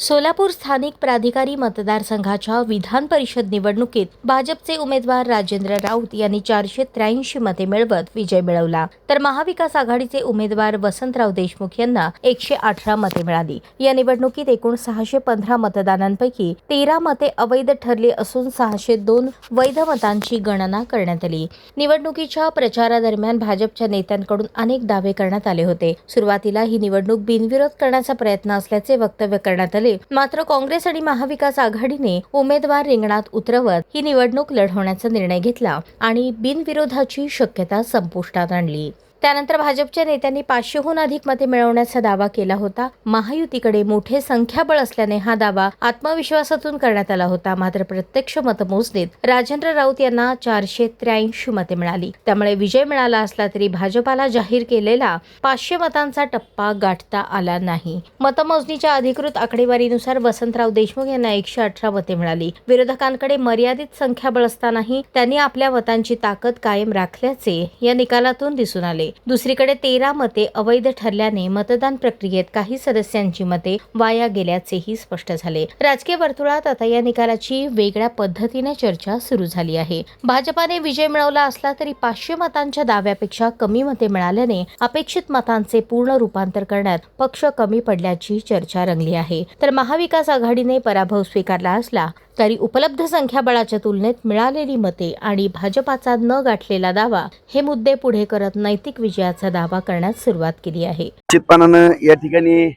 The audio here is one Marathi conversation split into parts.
सोलापूर स्थानिक प्राधिकारी मतदारसंघाच्या विधान परिषद निवडणुकीत भाजपचे उमेदवार राजेंद्र राऊत यांनी 483 मते मिळवत विजय मिळवला, तर महाविकास आघाडीचे उमेदवार वसंतराव देशमुख यांना 118 मते मिळाली। या निवडणुकीत एकूण 615 मतदानांपैकी 13 मते अवैध ठरली असून 602 वैध मतांची गणना करण्यात आली। निवडणुकीच्या प्रचारादरम्यान भाजपच्या नेत्यांकडून अनेक दावे करण्यात आले होते। सुरुवातीला ही निवडणूक बिनविरोध करण्याचा प्रयत्न असल्याचे वक्तव्य करण्यात आले, मात्र काँग्रेस आणि महाविकास आघाडीने उमेदवार रिंगणात उतरवत ही निवडणूक लढवण्याचा निर्णय घेतला आणि बिनविरोधाची शक्यता संपुष्टात आणली। त्यानंतर भाजपच्या नेत्यांनी 500हून अधिक मते मिळवण्याचा दावा केला होता। महायुतीकडे मोठे संख्याबळ असल्याने हा दावा आत्मविश्वासातून करण्यात आला होता, मात्र प्रत्यक्ष मतमोजणीत राजेंद्र राऊत यांना 483 मते मिळाली। त्यामुळे विजय मिळाला असला तरी भाजपाला जाहीर केलेला 500 मतांचा टप्पा गाठता आला नाही। मतमोजणीच्या अधिकृत आकडेवारीनुसार वसंतराव देशमुख यांना 118 मते मिळाली। विरोधकांकडे मर्यादित संख्याबळ असतानाही त्यांनी आपल्या मतांची ताकद कायम राखल्याचे या निकालातून दिसून आले। दुसरीकडे 13 मते अवैध ठरल्याने मतदान प्रक्रियेत काही सदस्यांची मते वाया गेल्याचेही स्पष्ट झाले। राजकीय वर्तुळात आता या निकालाची वेगळ्या पद्धतीने चर्चा सुरू झाली आहे। भाजपाने विजय मिळवला असला तरी 500 मतांच्या दाव्यापेक्षा कमी मते मिळाल्याने अपेक्षित मतांचे पूर्ण रूपांतर करण्यात पक्ष कमी पडल्याची चर्चा रंगली आहे। तर महाविकास आघाडीने पराभव स्वीकारला असला तरी उपलब्ध संख्याबळाच्या तुलनेत मिळालेली मते आणि भाजपाचा न गाठलेला दावा हे मुद्दे पुढे करत नैतिक विजयाचा दावा करण्यास सुरुवात केली आहे। निश्चितपणाने या ठिकाणी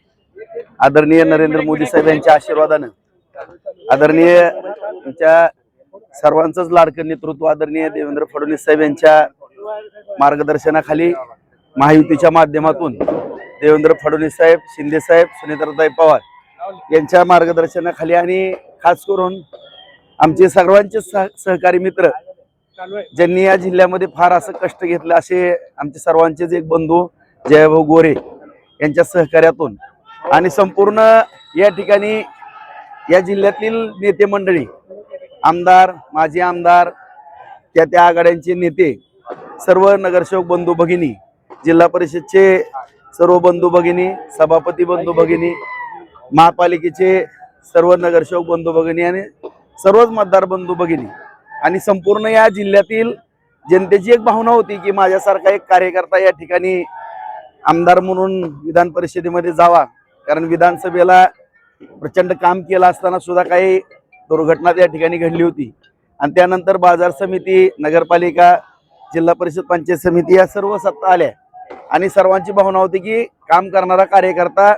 आदरणीय नरेंद्र मोदी साहेब यांच्या आशीर्वादाने आदरणीय त्यांच्या सर्वांचंच लाडकं नेतृत्व आदरणीय देवेंद्र फडणवीस साहेब यांच्या मार्गदर्शनाखाली महायुतीच्या माध्यमातून देवेंद्र फडणवीस साहेब, शिंदे साहेब, सुनेत्राताई पवार यांच्या मार्गदर्शनाखाली आणि खास करून आमचे सर्वांचे सहकारी मित्र ज्यांनी या जिल्ह्यामध्ये फार असं कष्ट घेतलं असे आमचे सर्वांचेच एक बंधू जयभाऊ गोरे यांच्या सहकार्यातून आणि संपूर्ण या ठिकाणी या जिल्ह्यातील नेते मंडळी, आमदार, माजी आमदार, त्या आघाड्यांचे नेते, सर्व नगरसेवक बंधू भगिनी, जिल्हा परिषदचे सर्व बंधू भगिनी, सभापती बंधू भगिनी, महापालिकेचे सर्व नगरसेवक बंधू भगिनी आणि सर्वच मतदार बंधू भगिनी आणि संपूर्ण या जिल्ह्यातील जनतेची एक भावना होती की माझ्यासारखा एक कार्यकर्ता या ठिकाणी आमदार म्हणून विधान परिषदेमध्ये जावा, कारण विधानसभेला प्रचंड काम केलं असताना सुद्धा काही दुर्घटना या ठिकाणी घडली होती आणि त्यानंतर बाजार समिती, नगरपालिका, जिल्हा परिषद, पंचायत समिती या सर्व सत्ता आल्या आणि सर्वांची भावना होती की काम करणारा कार्यकर्ता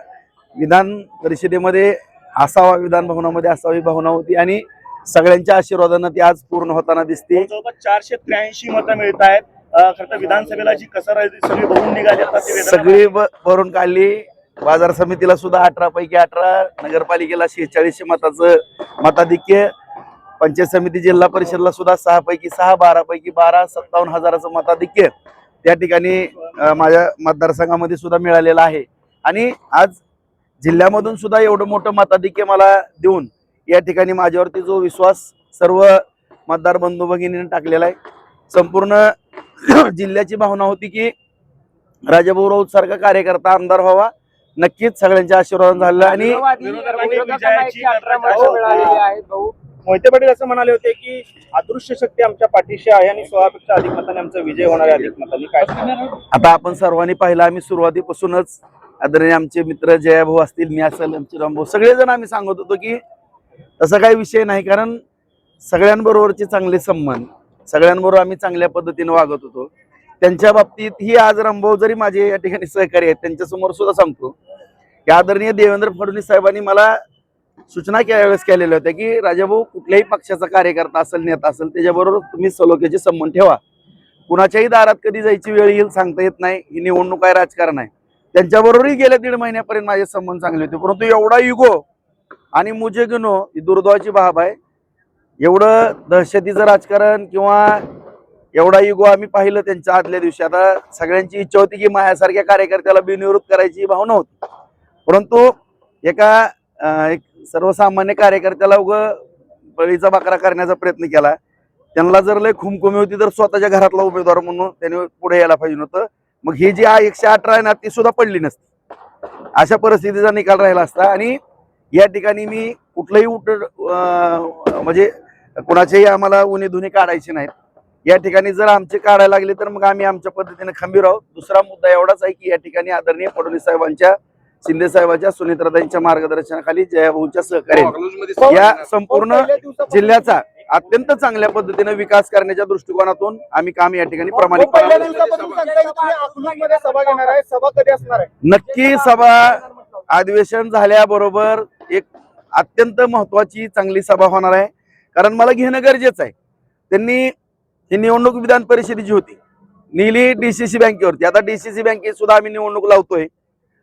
विधान परिषदेमध्ये असावा, विधान भवनामध्ये असावी भावना होती आणि सगळ्यांच्या आशीर्वादाने ती आज पूर्ण होताना दिसते। जवळपास 483 मतं मिळत आहेत। खरं तर विधानसभेला जी कसर आहे ती सगळी भरून निघाली, सगळी भरून काढली। बाजार समितीला सुद्धा 18 पैकी 18, नगरपालिकेला 46 मताचं मताधिक्य, पंचायत समिती, जिल्हा परिषदला सुद्धा 6 पैकी 6, 12 पैकी 12, 57,000चं मताधिक्य त्या ठिकाणी माझ्या मतदारसंघामध्ये सुद्धा मिळालेलं आहे आणि आज जिल्ह्यामधून सुद्धा एवढं मोठं मताधिक्य मला देऊन या ठिकाणी माझ्यावरती जो विश्वास सर्व मतदार बंधू भगिनींनी टाकलेला आहे। संपूर्ण जिल्ह्याची भावना होती की राजाभाऊ राऊत सारखा कार्यकर्ता आमदार व्हावा, नक्कीच सगळ्यांच्या आशीर्वाद झाला आणि मोहिते पाटील असं म्हणाले होते की अदृश्य शक्ती आमच्या पाठीशी आहे आणि 16पेक्षा अधिक मतांनी आमचा विजय होणार आहे। अधिक मतांनी काय आता आपण सर्वांनी पाहिलं, आम्ही सुरुवातीपासूनच आदरणीय आमचे मित्र जयाभाऊ असतील, मी असेल, आमचे रामभाऊ, सगळेजण आम्ही सांगत होतो की तसा काही विषय नाही, कारण सगळ्यांबरोबरचे चांगले संबंध, सगळ्यांबरोबर आम्ही चांगल्या पद्धतीने वागत होतो। त्यांच्या बाबतीत ही आज रामभाऊ जरी माझे या ठिकाणी सहकारी आहेत, त्यांच्यासमोर सुद्धा सांगतो की आदरणीय देवेंद्र फडणवीस साहेबांनी मला सूचना त्यावेळेस केलेल्या होत्या की राजाभाऊ, कुठल्याही पक्षाचा कार्यकर्ता असेल, नेता असेल, त्याच्याबरोबर तुम्ही सलोख्याचे संबंध ठेवा। कुणाच्याही दारात कधी जायची वेळ येईल सांगता येत नाही, ही निवडणूक आहे, राजकारण आहे। त्यांच्याबरोबरही गेल्या 1.5 महिन्यापर्यंत माझे संबंध चांगले होते, परंतु एवढा युगो आणि मुझे गिनो ही दुर्दैवाची बाब आहे। एवढं दहशतीचं राजकारण किंवा एवढा युगो आम्ही पाहिलं त्यांच्या आदल्या दिवशी। आता सगळ्यांची इच्छा होती की माझ्यासारख्या कार्यकर्त्याला बिनविरोध करायची भावना होती, परंतु एक सर्वसामान्य कार्यकर्त्याला बळीचा बकरा करण्याचा प्रयत्न केला। त्यांना जर लय खुमखुमी होती तर स्वतःच्या घरातला उमेदवार म्हणून त्यांनी पुढे यायला पाहिजे होतं, मग ही जी 118 आहे ना ती सुद्धा पडली नसती, अशा परिस्थितीचा निकाल राहिला असता। आणि या ठिकाणी मी कुठलंही म्हणजे कुणाचेही आम्हाला उणे धुणे काढायचे नाहीत. या ठिकाणी जर आमचे काढायला लागले तर मग आम्ही आमच्या पद्धतीने खंबीर आहोत. दुसरा मुद्दा एवढाच आहे की या ठिकाणी आदरणीय फडणवीस साहेबांच्या, शिंदे साहेबांच्या, सुनेत्राताईंच्या मार्गदर्शनाखाली जयभाऊच्या सहकार्याने या संपूर्ण जिल्ह्याचा अत्यंत चांगल्या पद्धतीने विकास करण्याच्या दृष्टिकोनातून आम्ही काम या ठिकाणी प्रामाणिकपणे सभा घेणार आहे. सभा कधी असणार आहे? नक्की सभा अधिवेशन झाल्याबरोबर एक अत्यंत महत्वाची चांगली सभा होणार आहे. कारण मला घेणं गरजेचं आहे. त्यांनी ही निवडणूक विधान परिषदेची होती, नेली DCC बँकेवरती. आता DCC बँकेत सुद्धा आम्ही निवडणूक लावतोय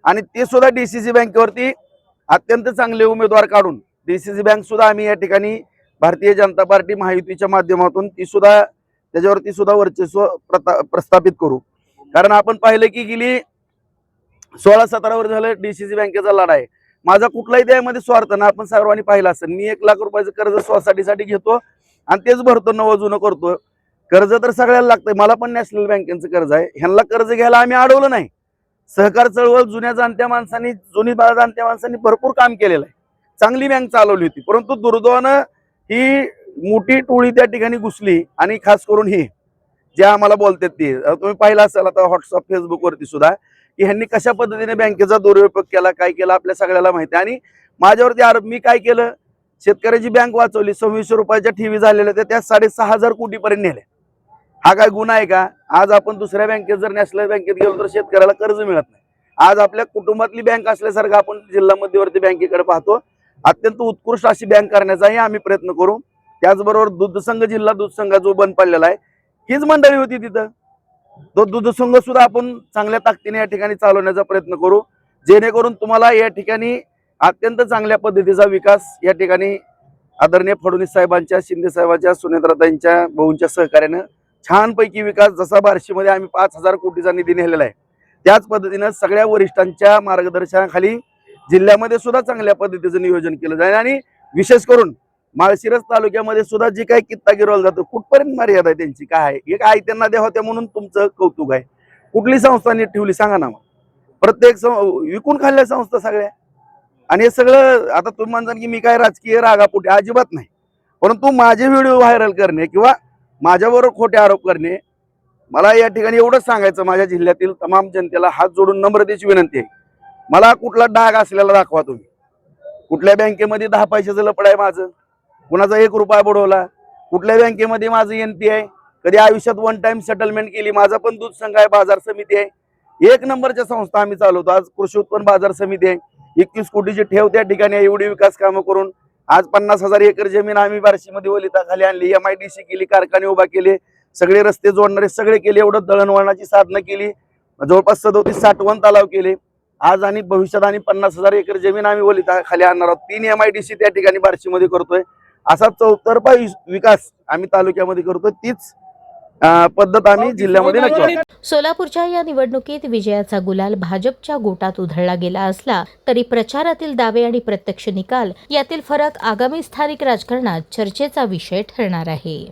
आणि ते सुद्धा DCC बँकेवरती अत्यंत चांगले उमेदवार काढून DCC बँक सुद्धा आम्ही या ठिकाणी भारतीय जनता पार्टी महायुतीच्या माध्यमातून ती सुद्धा त्याच्यावरती सुद्धा वर्चस्व प्रस्थापित करू. कारण आपण पाहिलं की गेली 16-17 वर्ष झालं DCC बँकेचा लढा आहे. माझा कुठलाही त्यामध्ये स्वार्थ ना, आपण सर्वांनी पाहिलं असेल. मी 1 लाख रुपयाचं कर्ज सोसायटीसाठी घेतो आणि तेच भरतो, नवं जुनं करतो. कर्ज तर सगळ्याला लागतंय. मला पण नॅशनल बँकेचं कर्ज आहे. ह्यांना कर्ज घ्यायला आम्ही अडवलं नाही. सहकार चळवळ जुन्या जाणत्या माणसांनी भरपूर काम केलेलं आहे. चांगली बँक चालवली होती. परंतु दुर्दैवानं ही मोठी टोळी त्या ठिकाणी घुसली आणि खास करून ही जे आम्हाला बोलतात ते तुम्ही पाहिलं असेल आता व्हॉट्सअप फेसबुकवरती सुद्धा की ह्यांनी कशा पद्धतीने बँकेचा दुरुपयोग केला, काय केला आपल्या सगळ्याला माहिती आहे. आणि माझ्यावरती आरोप, मी काय केलं, शेतकऱ्याची बँक वाचवली, 2600 रुपयाच्या ठेवी झालेल्या होत्या, त्या 6,500 कोटीपर्यंत नेल्या. हा काय गुन्हा आहे का? आज आपण दुसऱ्या बँकेत जर नॅशनल बँकेत गेलो तर शेतकऱ्याला कर्ज मिळत नाही. आज आपल्या कुटुंबातली बँक असल्यासारखं आपण जिल्हा मध्यवर्ती बँकेकडे पाहतो. अत्यंत उत्कृष्ट अशी बँक करण्याचाही आम्ही प्रयत्न करू. त्याचबरोबर दूधसंघ, जिल्हा दूधसंघ जो बंद पडलेला आहे, हीच मंडळी होती तिथं. तो दूधसंघ सुद्धा आपण चांगल्या ताकदीने या ठिकाणी चालवण्याचा प्रयत्न करू, जेणेकरून तुम्हाला या ठिकाणी अत्यंत चांगल्या पद्धतीचा विकास या ठिकाणी आदरणीय फडणवीस साहेबांच्या, शिंदे साहेबांच्या, सुनेत्राताईंच्या, भाऊंच्या सहकार्यानं छानपैकी विकास, जसा बार्शीमध्ये आम्ही 5,000 कोटीचा निधी नेलेला आहे, त्याच पद्धतीनं सगळ्या वरिष्ठांच्या मार्गदर्शनाखाली जिल्ह्यामध्ये सुद्धा चांगल्या पद्धतीचं नियोजन केलं जाईल. आणि विशेष करून माळशिरस तालुक्यामध्ये सुद्धा जे काही कित्ता गिरवला जातो, कुठपर्यंत मर्यादा आहे त्यांची, काय आहे? एक आई त्यांना द्या होत्या म्हणून तुमचं कौतुक आहे. कुठली संस्था नीट ठेवली सांगा ना. प्रत्येक विकून खाल्ल्या संस्था सगळ्या. आणि हे सगळं आता तुम्ही म्हणता की मी काय राजकीय रागापोटी, अजिबात नाही. परंतु माझे व्हिडिओ व्हायरल करणे किंवा माझ्याबरोबर खोटे आरोप करणे, मला या ठिकाणी एवढंच सांगायचं, माझ्या जिल्ह्यातील तमाम जनतेला हात जोडून नम्रतेची विनंती आहे. मला कुठला डाग असलेला दाखवा तुम्ही. कुठल्या बँकेमध्ये 10 पैशाचं लपड आहे माझं, कुणाचा 1 रुपया बुडवला, कुठल्या बँकेमध्ये माझं NP आहे, कधी आयुष्यात 1 टाइम सेटलमेंट केली. माझा पण दूध संघ आहे, बाजार समिती आहे, 1 नंबरच्या संस्था आम्ही चालवतो. आज कृषी उत्पन्न बाजार समिती आहे, 21 कोटीची ठेव त्या ठिकाणी एवढी विकास कामं करून आज 50,000 एकर जमीन आम्ही बार्शीमध्ये वलिताखाली आणली, MIDC केली, कारखाने उभा केले, सगळे रस्ते जोडणारे सगळे केले, एवढं दळणवळणाची साधनं केली, जवळपास 37-60 तलाव केले. आज आणि भविष्यात आणि 50,000 एकर जमीन आम्ही वलिताखाली आणणार आहोत. 3 MIDC त्या ठिकाणी बार्शीमध्ये करतोय. असा चौतर्फा विकास आम्ही तालुक्यामध्ये करतोय. तीच पद्धत आम्ही जिल्ह्यामध्ये नक्की. सोलापूरच्या या निवडणुकीत विजयाचा गुलाल भाजपच्या गोटात उधळला गेला असला तरी प्रचारातील दावे आणि प्रत्यक्ष निकाल यातील फरक आगामी स्थानिक राजकारणात चर्चेचा विषय ठरणार आहे.